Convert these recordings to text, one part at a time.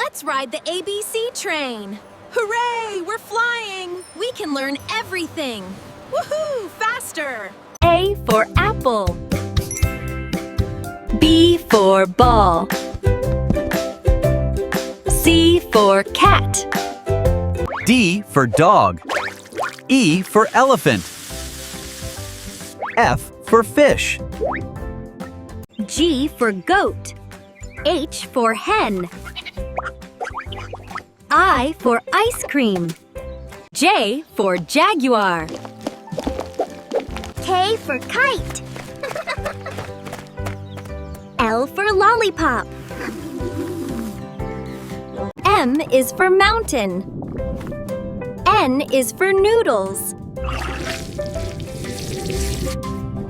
Let's ride the ABC train! Hooray! We're flying! We can learn everything! Woohoo! Faster! A for apple. B for ball. C for cat. D for dog. E for elephant. F for fish. G for goat. H for hen. I for ice cream. J for jaguar. K for kite. L for lollipop. M is for mountain. N is for noodles.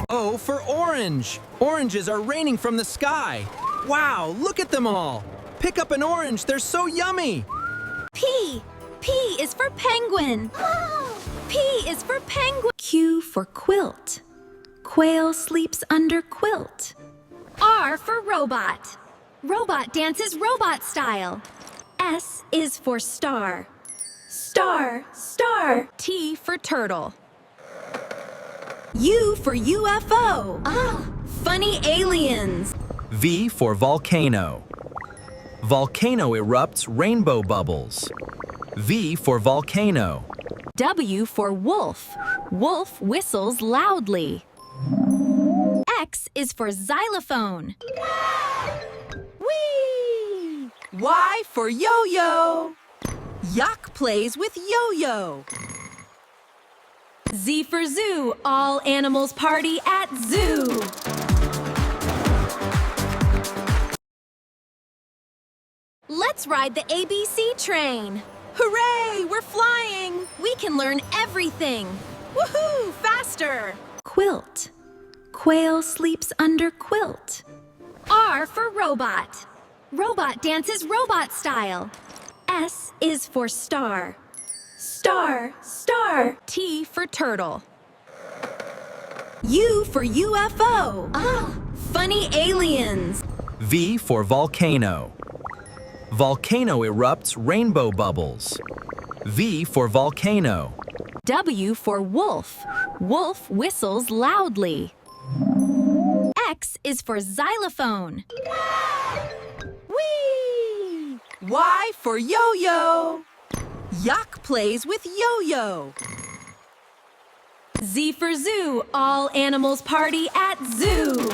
O for orange. Oranges are raining from the sky. Wow, look at them all. Pick up an orange, they're so yummy. P. P is for penguin. P is for penguin. Q for quilt. Quail sleeps under quilt. R for robot. Robot dances robot style. S is for star. Star, star. T for turtle. U for UFO. Funny aliens. V for volcano. Volcano erupts rainbow bubbles. V for volcano. W for wolf. Wolf whistles loudly. X is for xylophone. Whee! Y for yo-yo. Yak plays with yo-yo. Z for zoo. All animals party at zoo. Let's ride the ABC train. Hooray! We're flying! We can learn everything. Woohoo! Faster! Quilt. Quail sleeps under quilt. R for robot. Robot dances robot style. S is for star. Star, star. T for turtle. U for UFO. Funny aliens. V for volcano. Volcano erupts rainbow bubbles. V for volcano. W for wolf. Wolf whistles loudly. X is for xylophone. Whee! Y for yo-yo. Yak plays with yo-yo. Z for zoo. All animals party at zoo.